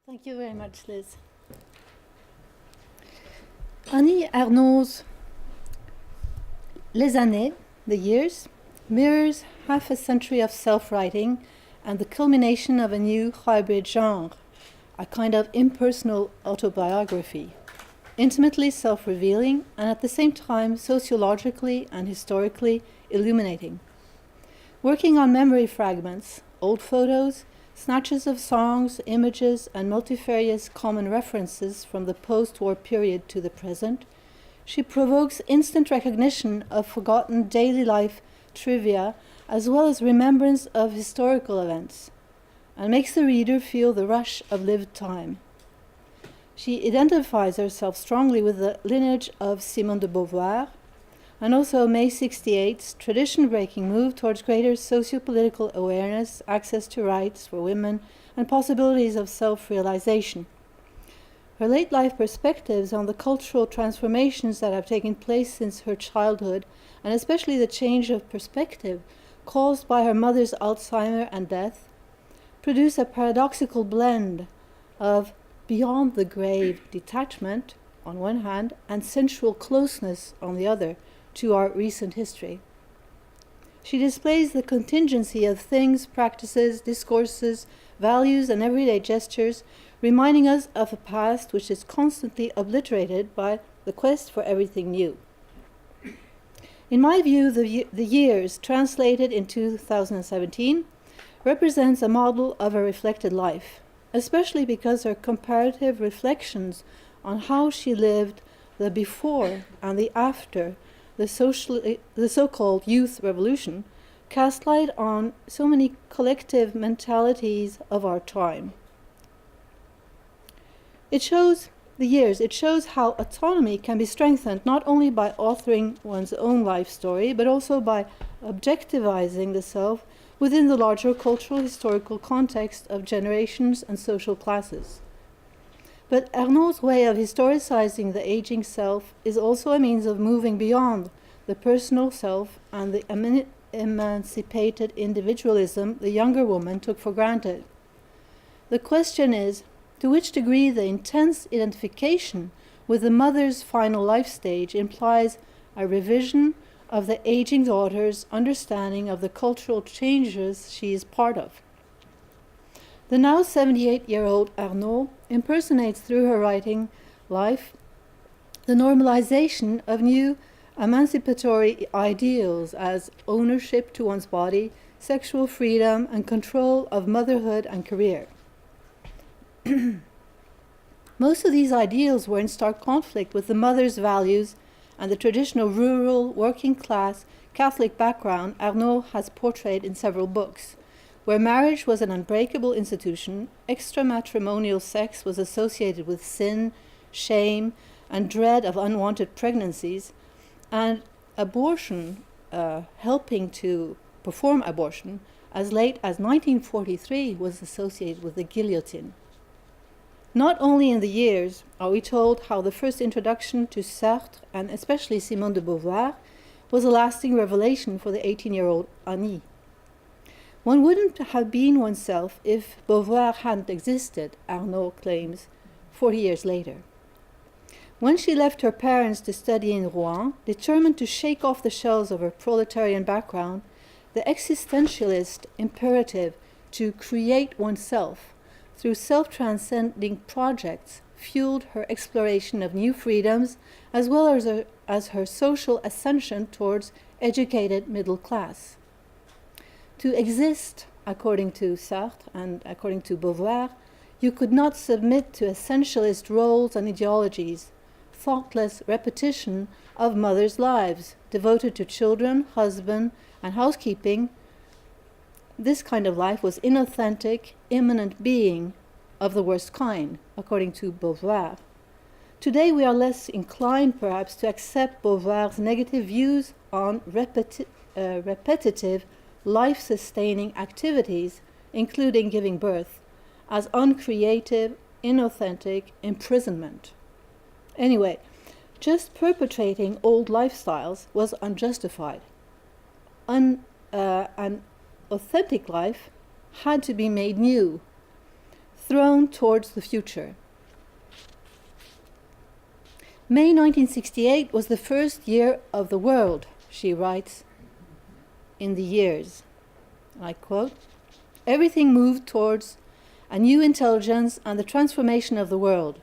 Thank you very much, Liz. Annie Ernaux's Les Années, The Years, mirrors half a century of self-writing and the culmination of a new hybrid genre, a kind of impersonal autobiography, intimately self-revealing and at the same time sociologically and historically illuminating. Working on memory fragments, old photos, snatches of songs, images, and multifarious common references from the post-war period to the present, she provokes instant recognition of forgotten daily life trivia as well as remembrance of historical events, and makes the reader feel the rush of lived time. She identifies herself strongly with the lineage of Simone de Beauvoir, and also May 68's tradition-breaking move towards greater socio-political awareness, access to rights for women, and possibilities of self-realization. Her late-life perspectives on the cultural transformations that have taken place since her childhood, and especially the change of perspective caused by her mother's Alzheimer and death, produce a paradoxical blend of beyond-the-grave detachment, on one hand, and sensual closeness, on the other, to our recent history. She displays the contingency of things, practices, discourses, values, and everyday gestures, reminding us of a past which is constantly obliterated by the quest for everything new. In my view, the years translated in 2017 represents a model of a reflected life, especially because her comparative reflections on how she lived the before and the after the so-called youth revolution cast light on so many collective mentalities of our time. It shows how autonomy can be strengthened not only by authoring one's own life story, but also by objectivizing the self within the larger cultural historical context of generations and social classes. But Ernaux's way of historicizing the aging self is also a means of moving beyond the personal self and the emancipated individualism the younger woman took for granted. The question is, to which degree the intense identification with the mother's final life stage implies a revision of the aging daughter's understanding of the cultural changes she is part of. The now 78-year-old Ernaux impersonates through her writing life the normalization of new emancipatory ideals as ownership to one's body, sexual freedom, and control of motherhood and career. Most of these ideals were in stark conflict with the mother's values and the traditional rural, working-class Catholic background Ernaux has portrayed in several books, where marriage was an unbreakable institution, extramatrimonial sex was associated with sin, shame, and dread of unwanted pregnancies, and abortion, helping to perform abortion, as late as 1943 was associated with the guillotine. Not only in the years are we told how the first introduction to Sartre, and especially Simone de Beauvoir, was a lasting revelation for the 18-year-old Annie. One wouldn't have been oneself if Beauvoir hadn't existed, Ernaux claims, 40 years later. When she left her parents to study in Rouen, determined to shake off the shells of her proletarian background, the existentialist imperative to create oneself through self-transcending projects fueled her exploration of new freedoms as well as her social ascension towards educated middle class. To exist, according to Sartre and according to Beauvoir, you could not submit to essentialist roles and ideologies, thoughtless repetition of mothers' lives, devoted to children, husband, and housekeeping. This kind of life was inauthentic, immanent being of the worst kind, according to Beauvoir. Today we are less inclined, perhaps, to accept Beauvoir's negative views on repetitive, life-sustaining activities, including giving birth, as uncreative, inauthentic imprisonment. Anyway, just perpetrating old lifestyles was unjustified. An authentic life had to be made new, thrown towards the future. May 1968 was the first year of the world, she writes in The Years. I quote, "Everything moved towards a new intelligence and the transformation of the world.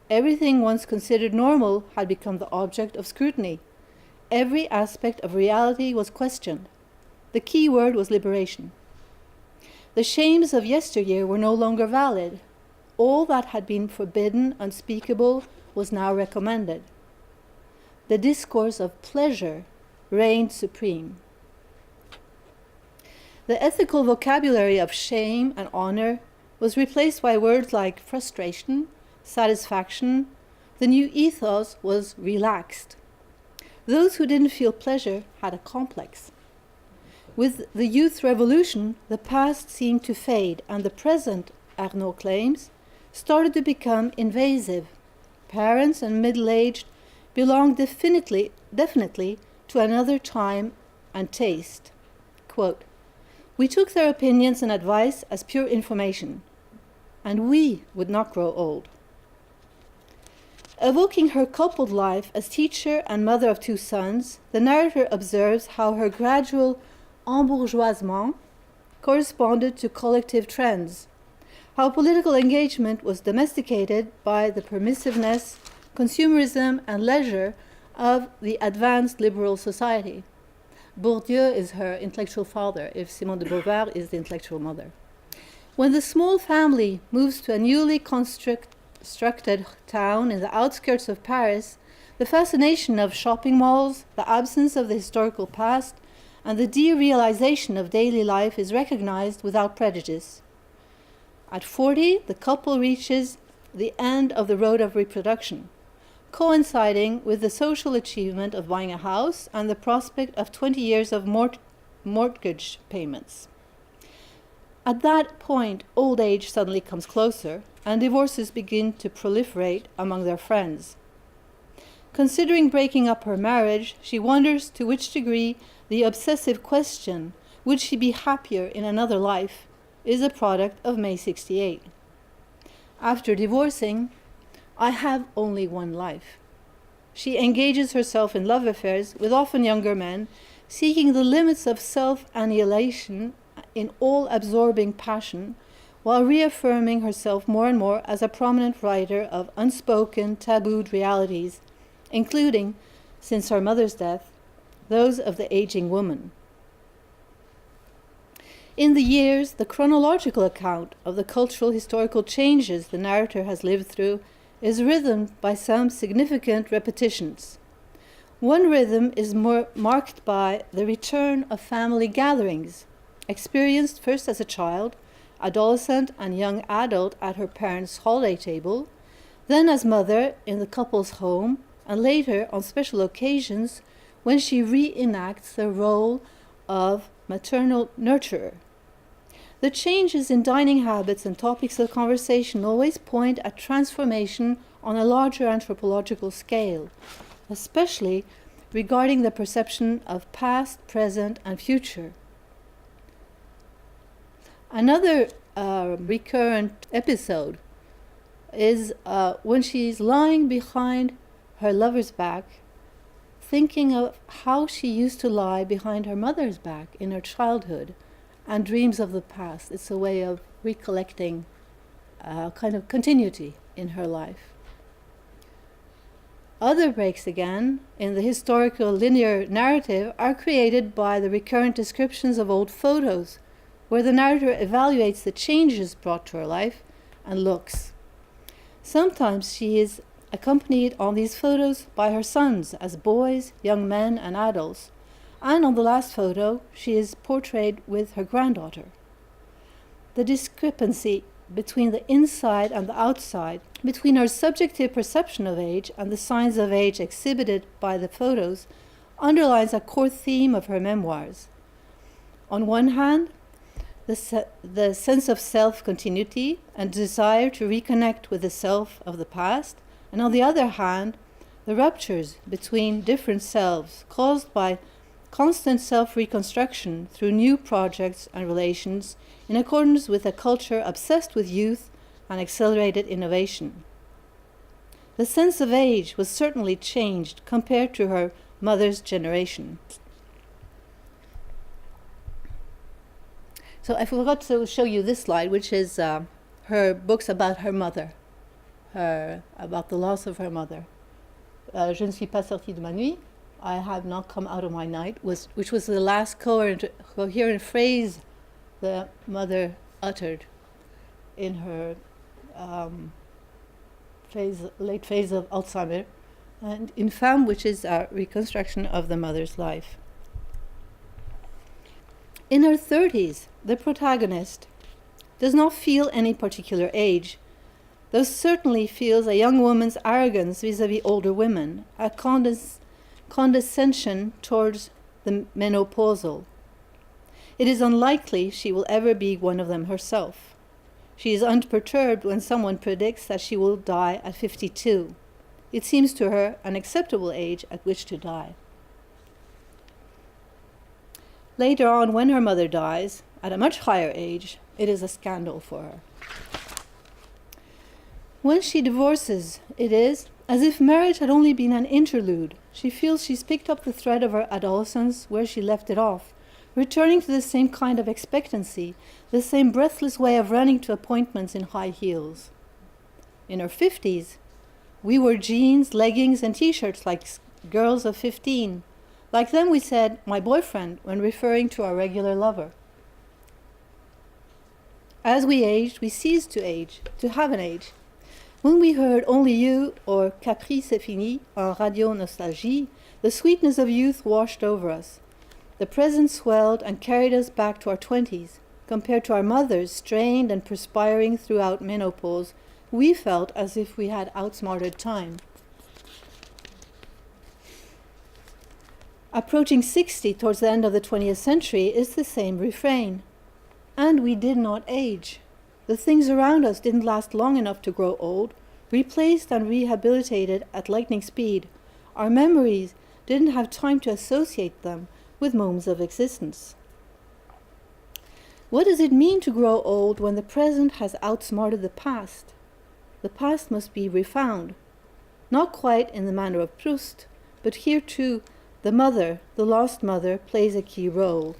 Everything once considered normal had become the object of scrutiny. Every aspect of reality was questioned. The key word was liberation. The shames of yesteryear were no longer valid. All that had been forbidden, unspeakable, was now recommended. The discourse of pleasure reigned supreme. The ethical vocabulary of shame and honor was replaced by words like frustration, satisfaction. The new ethos was relaxed. Those who didn't feel pleasure had a complex. With the youth revolution, the past seemed to fade, and the present, Ernaux claims, started to become invasive. Parents and middle-aged belonged definitely to another time and taste. Quote, "We took their opinions and advice as pure information, and we would not grow old." Evoking her coupled life as teacher and mother of two sons, the narrator observes how her gradual embourgeoisement corresponded to collective trends, how political engagement was domesticated by the permissiveness, consumerism, and leisure of the advanced liberal society. Bourdieu is her intellectual father, if Simone de Beauvoir is the intellectual mother. When the small family moves to a newly constructed town in the outskirts of Paris, the fascination of shopping malls, the absence of the historical past, and the derealization of daily life is recognized without prejudice. At 40, the couple reaches the end of the road of reproduction, coinciding with the social achievement of buying a house and the prospect of 20 years of mortgage payments. At that point, old age suddenly comes closer, and divorces begin to proliferate among their friends. Considering breaking up her marriage, she wonders to which degree the obsessive question, would she be happier in another life, is a product of May 68. After divorcing, "I have only one life." She engages herself in love affairs with often younger men, seeking the limits of self-annihilation in all-absorbing passion, while reaffirming herself more and more as a prominent writer of unspoken, tabooed realities, including, since her mother's death, those of the aging woman. In The Years, the chronological account of the cultural historical changes the narrator has lived through is rhythmed by some significant repetitions. One rhythm is marked by the return of family gatherings, experienced first as a child, adolescent, and young adult at her parents' holiday table, then as mother in the couple's home, and later on special occasions when she reenacts the role of maternal nurturer. The changes in dining habits and topics of conversation always point at transformation on a larger anthropological scale, especially regarding the perception of past, present, and future. Another recurrent episode is when she's lying behind her lover's back, thinking of how she used to lie behind her mother's back in her childhood, and dreams of the past. It's a way of recollecting kind of continuity in her life. Other breaks, again, in the historical linear narrative are created by the recurrent descriptions of old photos, where the narrator evaluates the changes brought to her life and looks. Sometimes she is accompanied on these photos by her sons as boys, young men, and adults, and on the last photo she is portrayed with her granddaughter. The discrepancy between the inside and the outside, between her subjective perception of age and the signs of age exhibited by the photos, underlines a core theme of her memoirs. On one hand, the sense of self-continuity and desire to reconnect with the self of the past, and on the other hand, the ruptures between different selves caused by constant self-reconstruction through new projects and relations in accordance with a culture obsessed with youth and accelerated innovation. The sense of age was certainly changed compared to her mother's generation. So I forgot to show you this slide, which is her books about her mother, about the loss of her mother. Je ne suis pas sortie de ma nuit, I have not come out of my night, which was the last coherent phrase the mother uttered in her late phase of Alzheimer, and in Femme, which is a reconstruction of the mother's life. In her 30s, the protagonist does not feel any particular age, though certainly feels a young woman's arrogance vis-à-vis older women, a condescension towards the menopausal. It is unlikely she will ever be one of them herself. She is unperturbed when someone predicts that she will die at 52. It seems to her an acceptable age at which to die. Later on, when her mother dies, at a much higher age, it is a scandal for her. When she divorces, it is as if marriage had only been an interlude. She feels she's picked up the thread of her adolescence where she left it off, returning to the same kind of expectancy, the same breathless way of running to appointments in high heels. In her 50s, we wore jeans, leggings, and t-shirts like girls of 15. Like them, we said, my boyfriend, when referring to our regular lover. As we aged, we ceased to age, to have an age. When we heard Only You or Capri c'est fini on Radio Nostalgie, the sweetness of youth washed over us. The present swelled and carried us back to our 20s. Compared to our mothers, strained and perspiring throughout menopause, we felt as if we had outsmarted time. Approaching 60 towards the end of the 20th century is the same refrain. And we did not age. The things around us didn't last long enough to grow old, replaced and rehabilitated at lightning speed. Our memories didn't have time to associate them with moments of existence. What does it mean to grow old when the present has outsmarted the past? The past must be refound, not quite in the manner of Proust, but here too, the mother, the lost mother, plays a key role.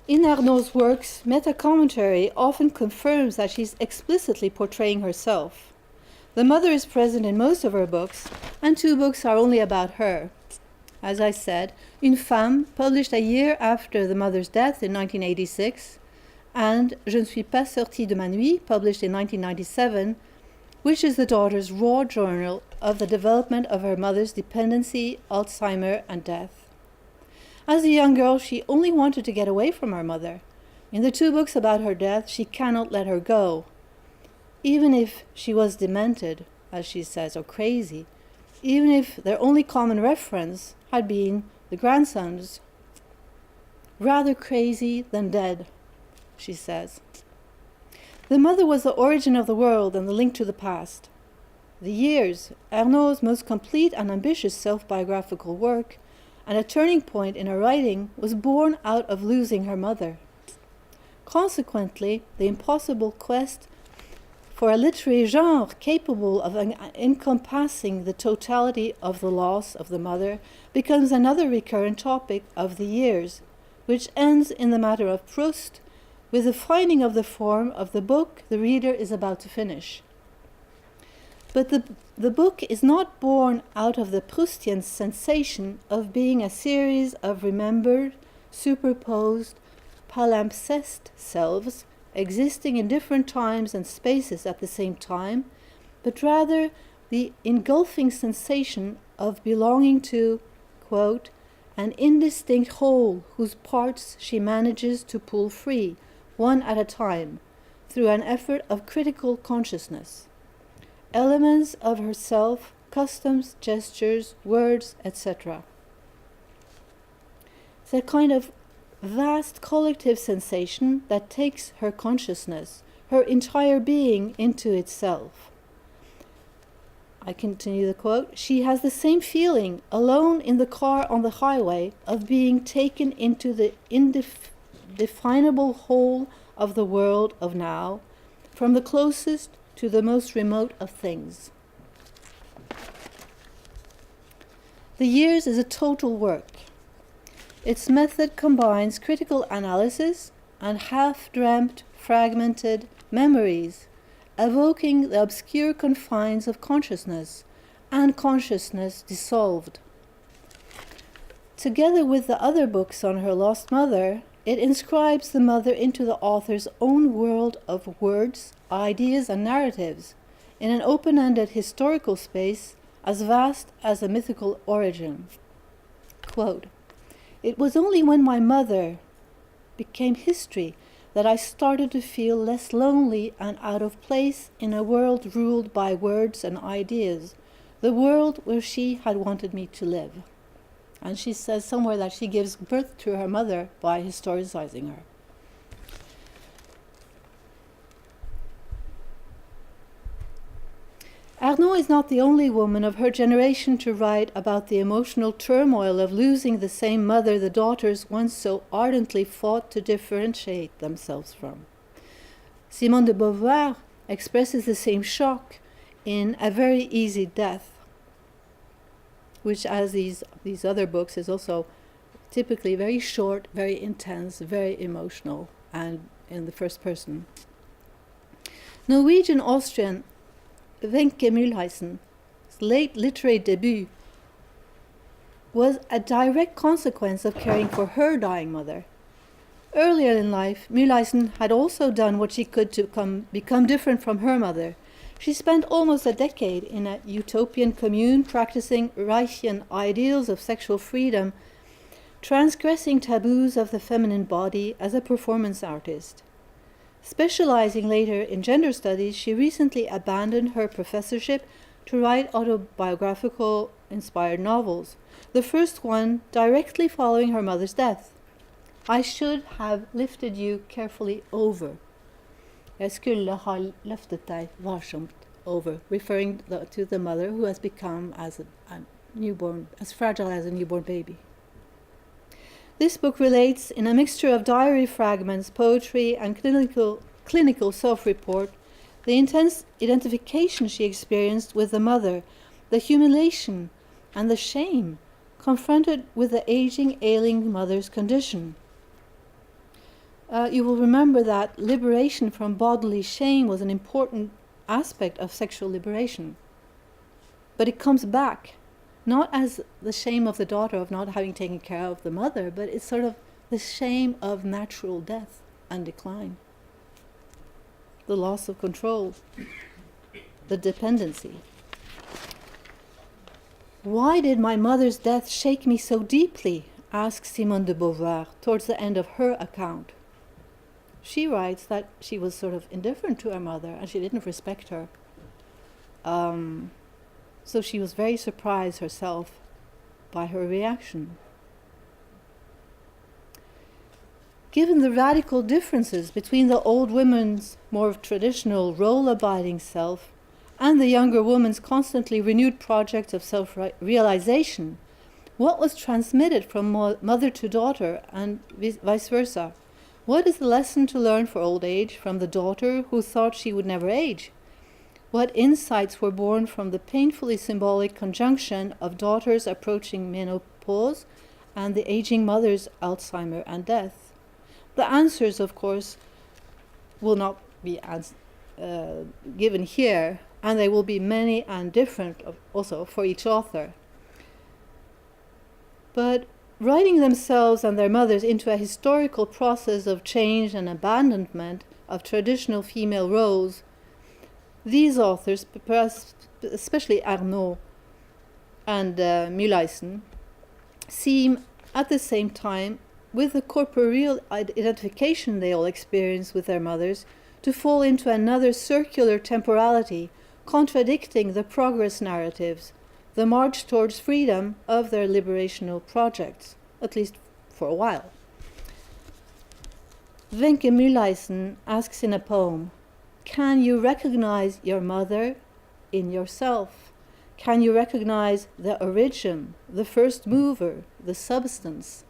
In Ernaux's works, meta-commentary often confirms that she's explicitly portraying herself. The mother is present in most of her books, and 2 books are only about her. As I said, Une Femme, published a year after the mother's death in 1986, and Je ne suis pas sortie de ma nuit, published in 1997, which is the daughter's raw journal of the development of her mother's dependency, Alzheimer, and death. As a young girl, she only wanted to get away from her mother. In the 2 books about her death, she cannot let her go. Even if she was demented, as she says, or crazy, even if their only common reference had been the grandsons, rather crazy than dead, she says. The mother was the origin of the world and the link to the past. The Years, Ernaux's most complete and ambitious self-biographical work, and a turning point in her writing, was born out of losing her mother. Consequently, the impossible quest for a literary genre capable of encompassing the totality of the loss of the mother becomes another recurrent topic of The Years, which ends in the matter of Proust, with the finding of the form of the book the reader is about to finish. But the book is not born out of the Proustian sensation of being a series of remembered, superposed, palimpsest selves existing in different times and spaces at the same time, but rather the engulfing sensation of belonging to, quote, an indistinct whole whose parts she manages to pull free, one at a time, through an effort of critical consciousness. Elements of herself, customs, gestures, words, etc. It's a kind of vast collective sensation that takes her consciousness, her entire being, into itself. I continue the quote. She has the same feeling, alone in the car on the highway, of being taken into the definable whole of the world of now, from the closest to the most remote of things. The Years is a total work. Its method combines critical analysis and half-dreamt, fragmented memories, evoking the obscure confines of consciousness and consciousness dissolved. Together with the other books on her lost mother, it inscribes the mother into the author's own world of words, ideas, and narratives, in an open-ended historical space as vast as a mythical origin. Quote, "It was only when my mother became history that I started to feel less lonely and out of place in a world ruled by words and ideas, the world where she had wanted me to live." And she says somewhere that she gives birth to her mother by historicizing her. Ernaux is not the only woman of her generation to write about the emotional turmoil of losing the same mother the daughters once so ardently fought to differentiate themselves from. Simone de Beauvoir expresses the same shock in A Very Easy Death, which, as these other books, is also typically very short, very intense, very emotional, and in the first person. Norwegian-Austrian Wenche Mühlheisen's late literary debut was a direct consequence of caring for her dying mother. Earlier in life, Mühlheisen had also done what she could to become different from her mother. She spent almost a decade in a utopian commune practicing Reichian ideals of sexual freedom, transgressing taboos of the feminine body as a performance artist. Specializing later in gender studies, she recently abandoned her professorship to write autobiographical inspired novels, the first one directly following her mother's death. I should have lifted you carefully over. Jeg skulle ha løftet deg varsomt over, referring to the mother who has become as fragile as a newborn baby. This book relates, in a mixture of diary fragments, poetry, and clinical self-report, the intense identification she experienced with the mother, the humiliation and the shame confronted with the aging, ailing mother's condition. You will remember that liberation from bodily shame was an important aspect of sexual liberation. But it comes back, not as the shame of the daughter of not having taken care of the mother, but it's sort of the shame of natural death and decline. The loss of control, the dependency. Why did my mother's death shake me so deeply? Asks Simone de Beauvoir towards the end of her account. She writes that she was sort of indifferent to her mother and she didn't respect her. So she was very surprised herself by her reaction. Given the radical differences between the old woman's more traditional role-abiding self and the younger woman's constantly renewed projects of self-realization, what was transmitted from mother to daughter and vice versa? What is the lesson to learn for old age from the daughter who thought she would never age? What insights were born from the painfully symbolic conjunction of daughters approaching menopause and the aging mother's Alzheimer and death? The answers, of course, will not be given here, and they will be many and different also for each author. But writing themselves and their mothers into a historical process of change and abandonment of traditional female roles, these authors, especially Ernaux and Mühlheisen, seem at the same time, with the corporeal identification they all experience with their mothers, to fall into another circular temporality, contradicting the progress narratives, the march towards freedom of their liberational projects, at least for a while. Wenche Mühlheisen asks in a poem, can you recognize your mother in yourself? Can you recognize the origin, the first mover, the substance?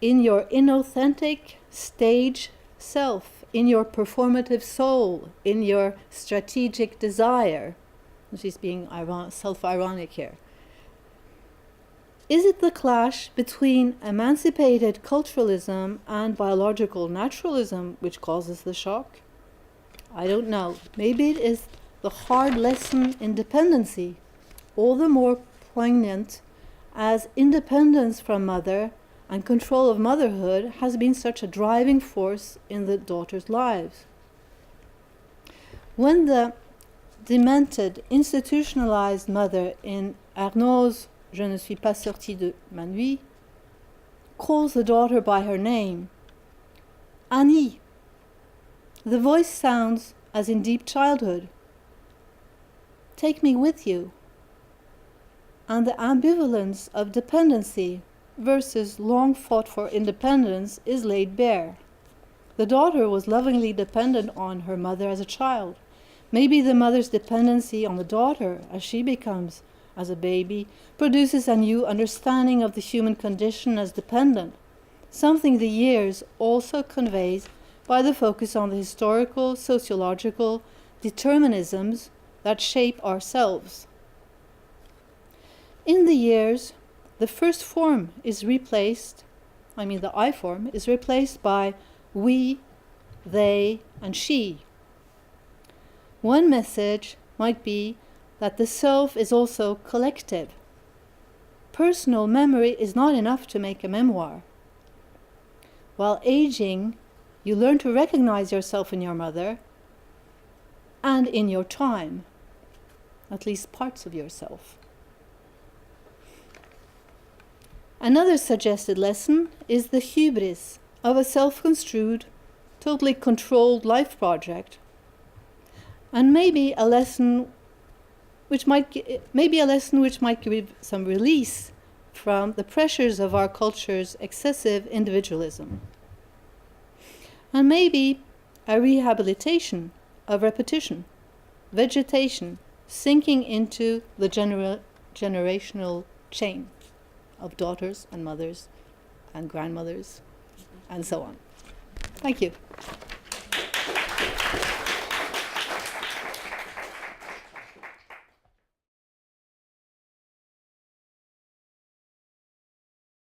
in your inauthentic stage self, in your performative soul, in your strategic desire. She's being self-ironic here. Is it the clash between emancipated culturalism and biological naturalism which causes the shock? I don't know. Maybe it is the hard lesson in dependency, all the more poignant as independence from mother and control of motherhood has been such a driving force in the daughters' lives. When the demented, institutionalized mother in Ernaux's Je ne suis pas sortie de ma nuit calls the daughter by her name, Annie, the voice sounds as in deep childhood. Take me with you. And the ambivalence of dependency versus long fought for independence is laid bare. The daughter was lovingly dependent on her mother as a child. Maybe the mother's dependency on the daughter as she becomes as a baby produces a new understanding of the human condition as dependent, something the years also conveys by the focus on the historical, sociological determinisms that shape ourselves. In the years, the first form is replaced, the I form, is replaced by we, they, and she. One message might be that the self is also collective. Personal memory is not enough to make a memoir. While aging, you learn to recognize yourself in your mother and in your time, at least parts of yourself. Another suggested lesson is the hubris of a self-construed, totally controlled life project, and maybe a lesson which might give some release from the pressures of our culture's excessive individualism, and maybe a rehabilitation of repetition, vegetation, sinking into the generational chain of daughters and mothers and grandmothers and so on. Thank you.